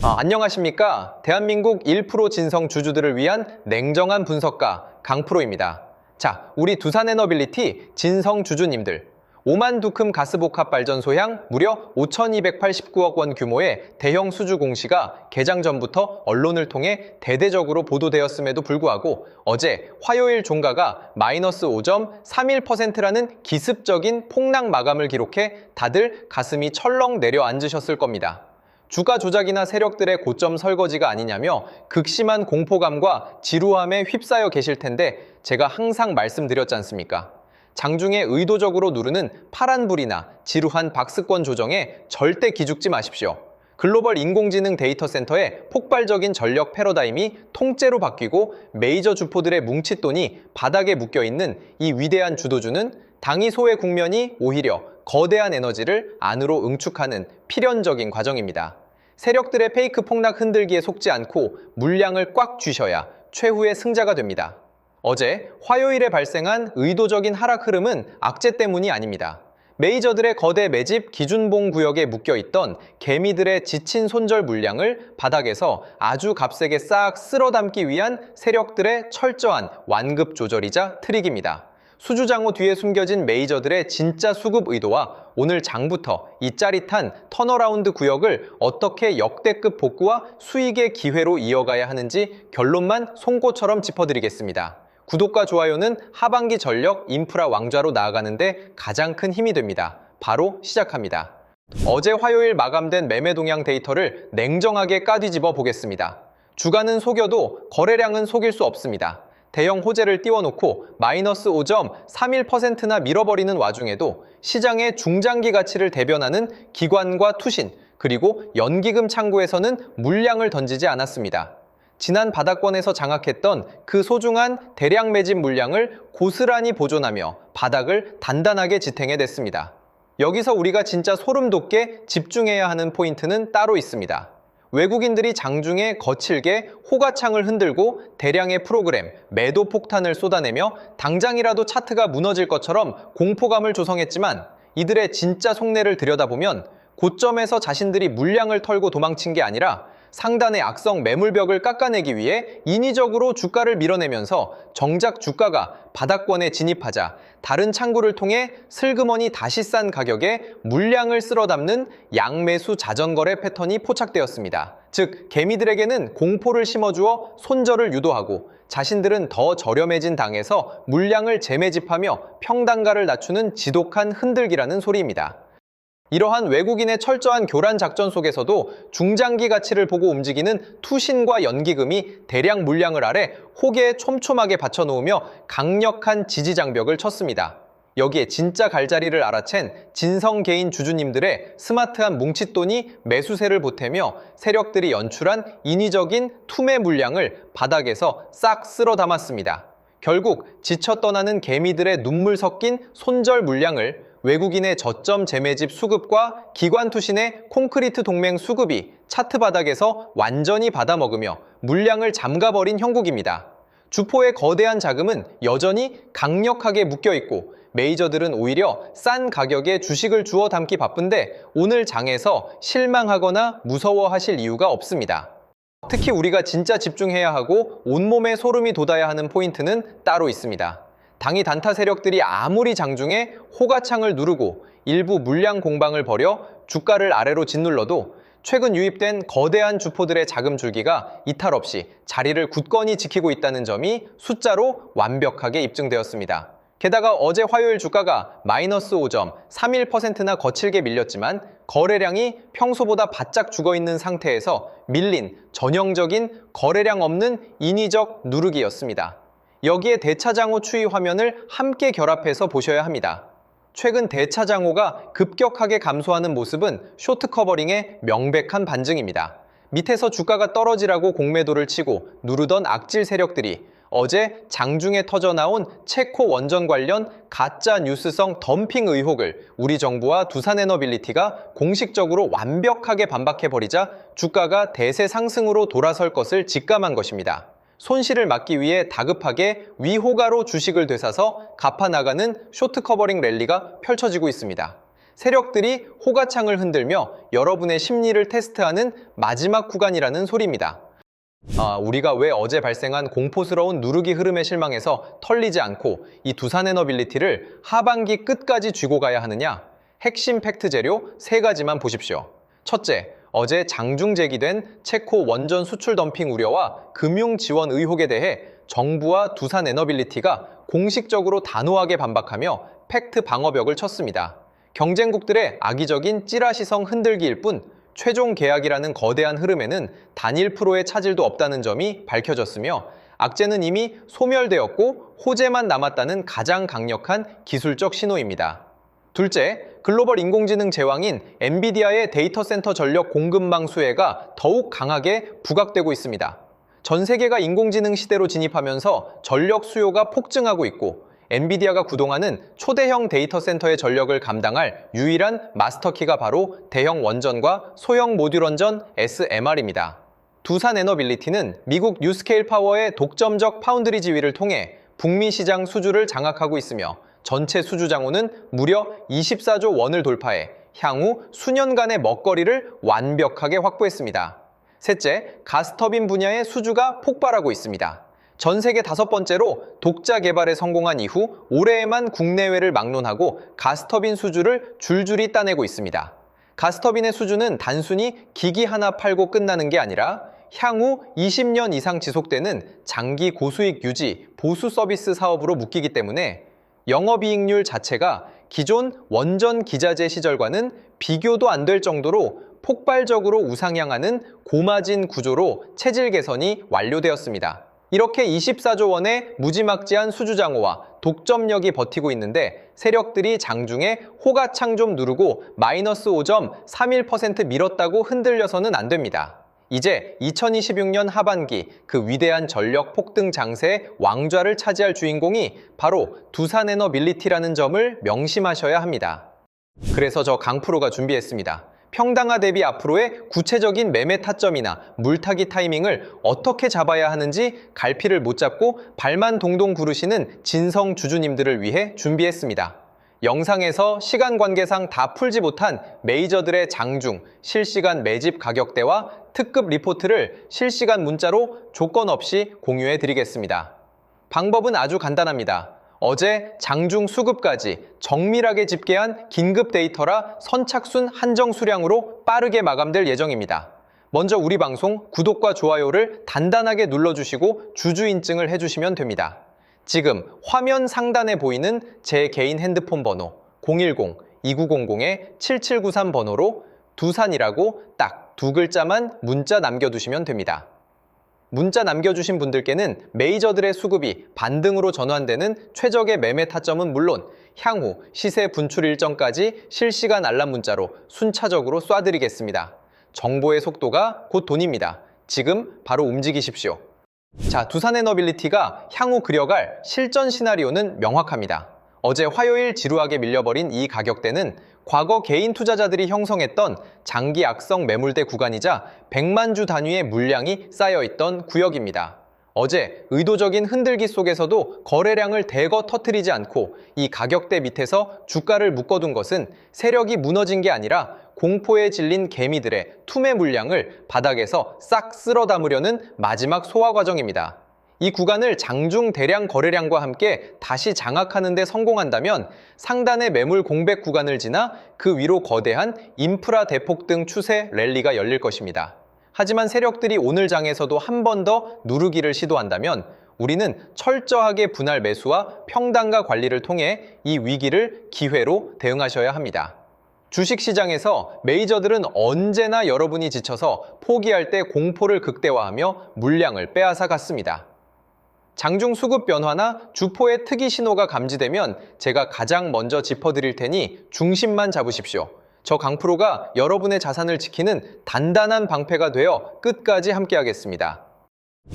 안녕하십니까. 대한민국 1% 진성 주주들을 위한 냉정한 분석가 강프로입니다. 자, 우리 두산에너빌리티 진성 주주님들, 오만 두큼 가스복합 발전소향 무려 5,289억 원 규모의 대형 수주 공시가 개장 전부터 언론을 통해 대대적으로 보도되었음에도 불구하고 어제 화요일 종가가 마이너스 5.31%라는 기습적인 폭락 마감을 기록해 다들 가슴이 철렁 내려앉으셨을 겁니다. 주가 조작이나 세력들의 고점 설거지가 아니냐며 극심한 공포감과 지루함에 휩싸여 계실 텐데 제가 항상 말씀드렸지 않습니까? 장중에 의도적으로 누르는 파란불이나 지루한 박스권 조정에 절대 기죽지 마십시오. 글로벌 인공지능 데이터 센터의 폭발적인 전력 패러다임이 통째로 바뀌고 메이저 주포들의 뭉칫돈이 바닥에 묶여있는 이 위대한 주도주는 당이 소외 국면이 오히려 거대한 에너지를 안으로 응축하는 필연적인 과정입니다. 세력들의 페이크 폭락 흔들기에 속지 않고 물량을 꽉 쥐셔야 최후의 승자가 됩니다. 어제 화요일에 발생한 의도적인 하락 흐름은 악재 때문이 아닙니다. 메이저들의 거대 매집 기준봉 구역에 묶여있던 개미들의 지친 손절 물량을 바닥에서 아주 값세게 싹 쓸어담기 위한 세력들의 철저한 완급 조절이자 트릭입니다. 수주장호 뒤에 숨겨진 메이저들의 진짜 수급 의도와 오늘 장부터 이 짜릿한 턴어라운드 구역을 어떻게 역대급 복구와 수익의 기회로 이어가야 하는지 결론만 송곳처럼 짚어드리겠습니다. 구독과 좋아요는 하반기 전력 인프라 왕좌로 나아가는데 가장 큰 힘이 됩니다. 바로 시작합니다. 어제 화요일 마감된 매매 동향 데이터를 냉정하게 까뒤집어 보겠습니다. 주가는 속여도 거래량은 속일 수 없습니다. 대형 호재를 띄워놓고 마이너스 5.31%나 밀어버리는 와중에도 시장의 중장기 가치를 대변하는 기관과 투신, 그리고 연기금 창구에서는 물량을 던지지 않았습니다. 지난 바닥권에서 장악했던 그 소중한 대량 매집 물량을 고스란히 보존하며 바닥을 단단하게 지탱해냈습니다. 여기서 우리가 진짜 소름 돋게 집중해야 하는 포인트는 따로 있습니다. 외국인들이 장중에 거칠게 호가창을 흔들고 대량의 프로그램, 매도 폭탄을 쏟아내며 당장이라도 차트가 무너질 것처럼 공포감을 조성했지만 이들의 진짜 속내를 들여다보면 고점에서 자신들이 물량을 털고 도망친 게 아니라 상단의 악성 매물벽을 깎아내기 위해 인위적으로 주가를 밀어내면서 정작 주가가 바닥권에 진입하자 다른 창구를 통해 슬그머니 다시 싼 가격에 물량을 쓸어담는 양매수 자전거래 패턴이 포착되었습니다. 즉, 개미들에게는 공포를 심어주어 손절을 유도하고 자신들은 더 저렴해진 당에서 물량을 재매집하며 평단가를 낮추는 지독한 흔들기라는 소리입니다. 이러한 외국인의 철저한 교란 작전 속에서도 중장기 가치를 보고 움직이는 투신과 연기금이 대량 물량을 아래 호계에 촘촘하게 받쳐놓으며 강력한 지지 장벽을 쳤습니다. 여기에 진짜 갈자리를 알아챈 진성 개인 주주님들의 스마트한 뭉칫돈이 매수세를 보태며 세력들이 연출한 인위적인 투매 물량을 바닥에서 싹 쓸어 담았습니다. 결국 지쳐 떠나는 개미들의 눈물 섞인 손절 물량을 외국인의 저점 재매집 수급과 기관 투신의 콘크리트 동맹 수급이 차트 바닥에서 완전히 받아먹으며 물량을 잠가버린 형국입니다. 주포의 거대한 자금은 여전히 강력하게 묶여있고 메이저들은 오히려 싼 가격에 주식을 주워 담기 바쁜데 오늘 장에서 실망하거나 무서워하실 이유가 없습니다. 특히 우리가 진짜 집중해야 하고 온몸에 소름이 돋아야 하는 포인트는 따로 있습니다. 당이 단타 세력들이 아무리 장중에 호가창을 누르고 일부 물량 공방을 벌여 주가를 아래로 짓눌러도 최근 유입된 거대한 주포들의 자금 줄기가 이탈 없이 자리를 굳건히 지키고 있다는 점이 숫자로 완벽하게 입증되었습니다. 게다가 어제 화요일 주가가 마이너스 5.31%나 거칠게 밀렸지만 거래량이 평소보다 바짝 죽어있는 상태에서 밀린 전형적인 거래량 없는 인위적 누르기였습니다. 여기에 대차장호 추이 화면을 함께 결합해서 보셔야 합니다. 최근 대차장호가 급격하게 감소하는 모습은 쇼트 커버링의 명백한 반증입니다. 밑에서 주가가 떨어지라고 공매도를 치고 누르던 악질 세력들이 어제 장중에 터져나온 체코 원전 관련 가짜 뉴스성 덤핑 의혹을 우리 정부와 두산에너빌리티가 공식적으로 완벽하게 반박해버리자 주가가 대세 상승으로 돌아설 것을 직감한 것입니다. 손실을 막기 위해 다급하게 위호가로 주식을 되사서 갚아나가는 쇼트 커버링 랠리가 펼쳐지고 있습니다. 세력들이 호가창을 흔들며 여러분의 심리를 테스트하는 마지막 구간이라는 소리입니다. 우리가 왜 어제 발생한 공포스러운 누르기 흐름에 실망해서 털리지 않고 이 두산에너빌리티를 하반기 끝까지 쥐고 가야 하느냐? 핵심 팩트 재료 3가지만 보십시오. 첫째, 어제 장중 제기된 체코 원전 수출 덤핑 우려와 금융 지원 의혹에 대해 정부와 두산에너빌리티가 공식적으로 단호하게 반박하며 팩트 방어벽을 쳤습니다. 경쟁국들의 악의적인 찌라시성 흔들기일 뿐 최종 계약이라는 거대한 흐름에는 단일 프로의 차질도 없다는 점이 밝혀졌으며 악재는 이미 소멸되었고 호재만 남았다는 가장 강력한 기술적 신호입니다. 둘째, 글로벌 인공지능 제왕인 엔비디아의 데이터 센터 전력 공급망 수혜가 더욱 강하게 부각되고 있습니다. 전 세계가 인공지능 시대로 진입하면서 전력 수요가 폭증하고 있고 엔비디아가 구동하는 초대형 데이터 센터의 전력을 감당할 유일한 마스터키가 바로 대형 원전과 소형 모듈 원전 SMR입니다. 두산에너빌리티는 미국 뉴스케일 파워의 독점적 파운드리 지위를 통해 북미 시장 수주를 장악하고 있으며 전체 수주 장호는 무려 24조 원을 돌파해 향후 수년간의 먹거리를 완벽하게 확보했습니다. 셋째, 가스터빈 분야의 수주가 폭발하고 있습니다. 전 세계 5번째로 독자 개발에 성공한 이후 올해에만 국내외를 막론하고 가스터빈 수주를 줄줄이 따내고 있습니다. 가스터빈의 수주는 단순히 기기 하나 팔고 끝나는 게 아니라 향후 20년 이상 지속되는 장기 고수익 유지, 보수 서비스 사업으로 묶이기 때문에 영업이익률 자체가 기존 원전 기자재 시절과는 비교도 안 될 정도로 폭발적으로 우상향하는 고마진 구조로 체질 개선이 완료되었습니다. 이렇게 24조 원의 무지막지한 수주 장호와 독점력이 버티고 있는데 세력들이 장중에 호가창 좀 누르고 마이너스 5.31% 밀었다고 흔들려서는 안 됩니다. 이제 2026년 하반기 그 위대한 전력 폭등 장세의 왕좌를 차지할 주인공이 바로 두산에너빌리티라는 점을 명심하셔야 합니다. 그래서 저 강프로가 준비했습니다. 평당화 대비 앞으로의 구체적인 매매 타점이나 물타기 타이밍을 어떻게 잡아야 하는지 갈피를 못 잡고 발만 동동 구르시는 진성 주주님들을 위해 준비했습니다. 영상에서 시간 관계상 다 풀지 못한 메이저들의 장중, 실시간 매집 가격대와 특급 리포트를 실시간 문자로 조건 없이 공유해 드리겠습니다. 방법은 아주 간단합니다. 어제 장중 수급까지 정밀하게 집계한 긴급 데이터라 선착순 한정 수량으로 빠르게 마감될 예정입니다. 먼저 우리 방송 구독과 좋아요를 단단하게 눌러주시고 주주 인증을 해주시면 됩니다. 지금 화면 상단에 보이는 제 개인 핸드폰 번호 010-2900-7793 번호로 두산이라고 딱 2글자만 문자 남겨두시면 됩니다. 문자 남겨주신 분들께는 메이저들의 수급이 반등으로 전환되는 최적의 매매 타점은 물론 향후 시세 분출 일정까지 실시간 알람 문자로 순차적으로 쏴드리겠습니다. 정보의 속도가 곧 돈입니다. 지금 바로 움직이십시오. 자, 두산에너빌리티가 향후 그려갈 실전 시나리오는 명확합니다. 어제 화요일 지루하게 밀려버린 이 가격대는 과거 개인 투자자들이 형성했던 장기 악성 매물대 구간이자 100만 주 단위의 물량이 쌓여있던 구역입니다. 어제 의도적인 흔들기 속에서도 거래량을 대거 터뜨리지 않고 이 가격대 밑에서 주가를 묶어둔 것은 세력이 무너진 게 아니라 공포에 질린 개미들의 투매 물량을 바닥에서 싹 쓸어 담으려는 마지막 소화 과정입니다. 이 구간을 장중 대량 거래량과 함께 다시 장악하는 데 성공한다면 상단의 매물 공백 구간을 지나 그 위로 거대한 인프라 대폭등 추세 랠리가 열릴 것입니다. 하지만 세력들이 오늘 장에서도 한 번 더 누르기를 시도한다면 우리는 철저하게 분할 매수와 평단가 관리를 통해 이 위기를 기회로 대응하셔야 합니다. 주식시장에서 메이저들은 언제나 여러분이 지쳐서 포기할 때 공포를 극대화하며 물량을 빼앗아 갔습니다. 장중 수급 변화나 주포의 특이 신호가 감지되면 제가 가장 먼저 짚어드릴 테니 중심만 잡으십시오. 저 강프로가 여러분의 자산을 지키는 단단한 방패가 되어 끝까지 함께하겠습니다.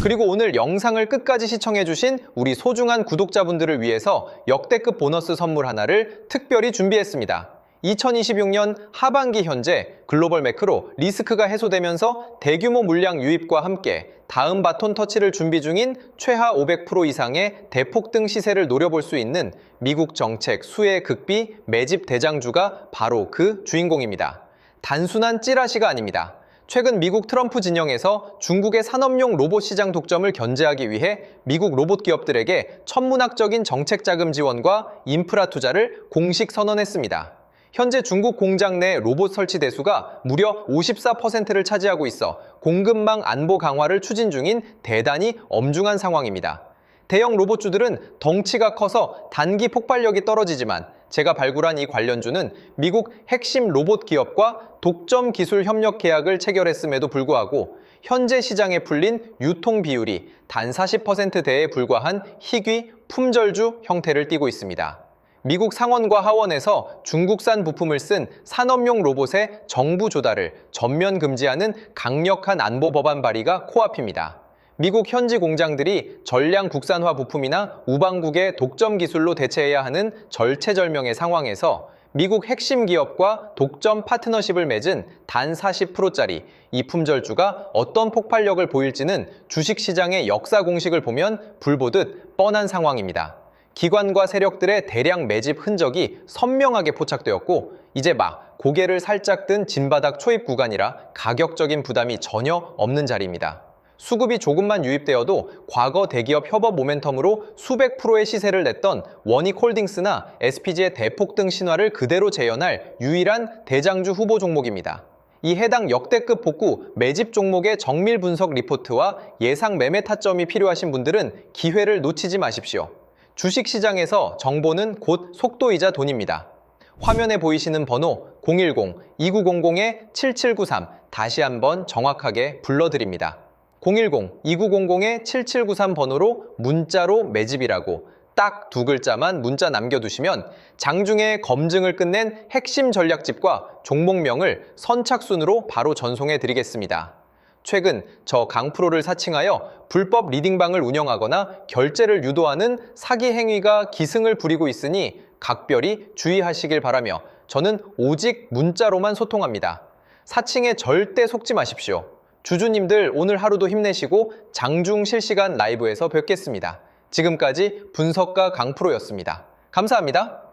그리고 오늘 영상을 끝까지 시청해주신 우리 소중한 구독자분들을 위해서 역대급 보너스 선물 하나를 특별히 준비했습니다. 2026년 하반기 현재 글로벌 매크로 리스크가 해소되면서 대규모 물량 유입과 함께 다음 바톤 터치를 준비 중인 최하 500% 이상의 대폭등 시세를 노려볼 수 있는 미국 정책 수혜 극비 매집 대장주가 바로 그 주인공입니다. 단순한 찌라시가 아닙니다. 최근 미국 트럼프 진영에서 중국의 산업용 로봇 시장 독점을 견제하기 위해 미국 로봇 기업들에게 천문학적인 정책 자금 지원과 인프라 투자를 공식 선언했습니다. 현재 중국 공장 내 로봇 설치 대수가 무려 54%를 차지하고 있어 공급망 안보 강화를 추진 중인 대단히 엄중한 상황입니다. 대형 로봇주들은 덩치가 커서 단기 폭발력이 떨어지지만 제가 발굴한 이 관련주는 미국 핵심 로봇 기업과 독점 기술 협력 계약을 체결했음에도 불구하고 현재 시장에 풀린 유통 비율이 단 40%대에 불과한 희귀 품절주 형태를 띠고 있습니다. 미국 상원과 하원에서 중국산 부품을 쓴 산업용 로봇의 정부 조달을 전면 금지하는 강력한 안보 법안 발의가 코앞입니다. 미국 현지 공장들이 전량 국산화 부품이나 우방국의 독점 기술로 대체해야 하는 절체절명의 상황에서 미국 핵심 기업과 독점 파트너십을 맺은 단 40%짜리 이 품절주가 어떤 폭발력을 보일지는 주식시장의 역사 공식을 보면 불보듯 뻔한 상황입니다. 기관과 세력들의 대량 매집 흔적이 선명하게 포착되었고 이제 막 고개를 살짝 든 진바닥 초입 구간이라 가격적인 부담이 전혀 없는 자리입니다. 수급이 조금만 유입되어도 과거 대기업 협업 모멘텀으로 수백 프로의 시세를 냈던 원익홀딩스나 SPG의 대폭등 신화를 그대로 재현할 유일한 대장주 후보 종목입니다. 이 해당 역대급 복구 매집 종목의 정밀 분석 리포트와 예상 매매 타점이 필요하신 분들은 기회를 놓치지 마십시오. 주식시장에서 정보는 곧 속도이자 돈입니다. 화면에 보이시는 번호 010-2900-7793 다시 한번 정확하게 불러드립니다. 010-2900-7793 번호로 문자로 매집이라고 딱 두 글자만 문자 남겨두시면 장중에 검증을 끝낸 핵심 전략집과 종목명을 선착순으로 바로 전송해 드리겠습니다. 최근 저 강프로를 사칭하여 불법 리딩방을 운영하거나 결제를 유도하는 사기 행위가 기승을 부리고 있으니 각별히 주의하시길 바라며 저는 오직 문자로만 소통합니다. 사칭에 절대 속지 마십시오. 주주님들 오늘 하루도 힘내시고 장중 실시간 라이브에서 뵙겠습니다. 지금까지 분석가 강프로였습니다. 감사합니다.